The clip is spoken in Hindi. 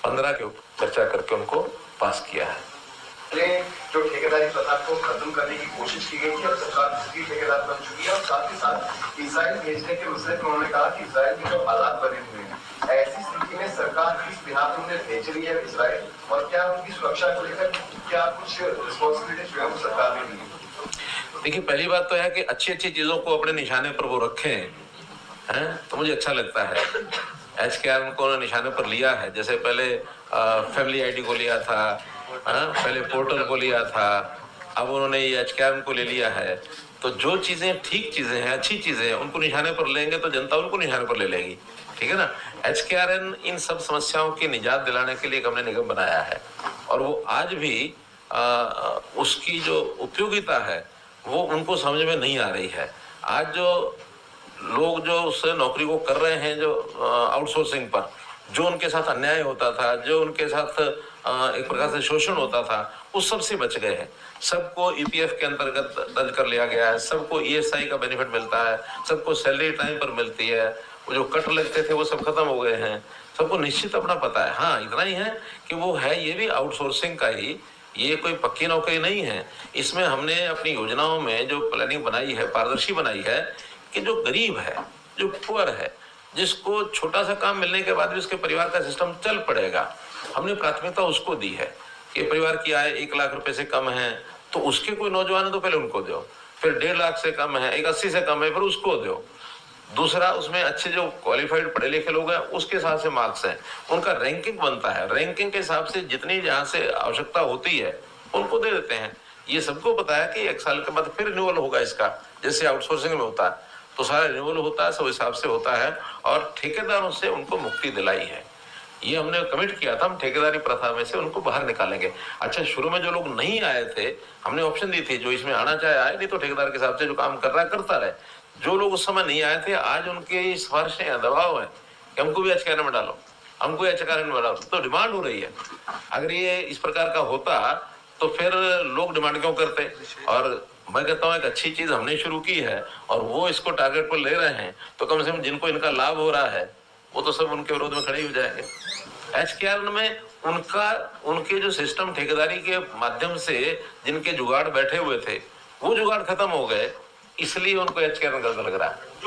15 के ऊपर चर्चा करके उनको पास किया है। जो ठेकेदारी प्रथा को खत्म करने की कोशिश की गई थी, अब सरकार दूसरी ठेकेदार बन चुकी है और साथ ही साथ इजराइल भेजने के मसले पर उन्होंने कहा कि इजराइल में जो हालात बने हुए हैं, ऐसी स्थिति में सरकार किस बिहार में उन्हें भेज रही है इजराइल, और क्या उनकी सुरक्षा को लेकर क्या कुछ रिस्पॉन्सिबिलिटी जो है वो सरकार ने ली है? देखिए, पहली बात तो है कि अच्छी अच्छी चीजों को अपने निशाने पर वो रखें हैं, तो मुझे अच्छा लगता है। HKRN को निशाने पर लिया है, जैसे पहले फैमिली ID को लिया था, पहले पोर्टल को लिया था, अब उन्होंने ये HKRN को ले लिया है। तो जो चीजें ठीक चीजें हैं, अच्छी चीजें हैं, उनको निशाने पर लेंगे तो जनता उनको निशाने पर ले लेगी, ठीक है ना। HKRN इन सब समस्याओं की निजात दिलाने के लिए एक हमने निगम बनाया है, और वो आज भी उसकी जो उपयोगिता है वो उनको समझ में नहीं आ रही है। आज जो लोग जो उस नौकरी को कर रहे हैं, जो आउटसोर्सिंग पर जो उनके साथ अन्याय होता था, जो उनके साथ एक प्रकार से शोषण होता था, उस सब से बच गए हैं। सबको EPF के अंतर्गत दर्ज कर लिया गया है, सबको ESI का बेनिफिट मिलता है, सबको सैलरी टाइम पर मिलती है, वो जो कट लगते थे वो सब खत्म हो गए हैं, सबको निश्चित अपना पता है। हाँ, इतना ही है कि वो है ये भी आउटसोर्सिंग का ही, ये कोई पक्की नौकरी नहीं है। इसमें हमने अपनी योजनाओं में जो प्लानिंग बनाई है, पारदर्शी बनाई है, कि जो गरीब है, जो पुअर है, जिसको छोटा सा काम मिलने के बाद भी उसके परिवार का सिस्टम चल पड़ेगा, हमने प्राथमिकता उसको दी है। कि परिवार की आय 1 लाख रुपए से कम है तो उसके कोई नौजवान है तो पहले उनको दो, फिर 1.5 लाख से कम है, 80 से कम है, फिर उसको दो। दूसरा, उसमें अच्छे जो क्वालिफाइड पढ़े लिखे लोग हैं उसके हिसाब से मार्क्स हैं, उनका रैंकिंग बनता है, रैंकिंग के हिसाब से जितनी जहाँ से आवश्यकता होती है उनको दे देते हैं। ये सबको पता है कि 1 साल के बाद फिर रिन्यूअल होगा इसका, जैसे आउटसोर्सिंग में होता है, तो सारा रिन्यूअल होता है, सब हिसाब से होता है, और ठेकेदारों से उनको मुक्ति दिलाई है। ये हमने कमिट किया था, हम ठेकेदारी प्रथा में से उनको बाहर निकालेंगे। अच्छा, शुरू में जो लोग नहीं आए थे, हमने ऑप्शन दी थी, जो इसमें आना चाहे आए, नहीं तो ठेकेदार के हिसाब से जो काम कर रहा है करता रहे। जो लोग उस समय नहीं आए थे, आज उनके सिफारिशें हैं, दबाव है कि हमको भी HKRN में डालो, हमको HKRN में डालो, तो डिमांड हो रही है। अगर ये इस प्रकार का होता तो फिर लोग डिमांड क्यों करते। और मैं कहता हूँ एक अच्छी चीज हमने शुरू की है और वो इसको टारगेट पर ले रहे हैं, तो कम से कम जिनको इनका लाभ हो रहा है वो तो सब उनके विरोध में खड़े हो जाएंगे। HKRN में उनके जो सिस्टम ठेकेदारी के माध्यम से जिनके जुगाड़ बैठे हुए थे, वो जुगाड़ खत्म हो गए, इसलिए उनको HKRN गलत लग रहा है।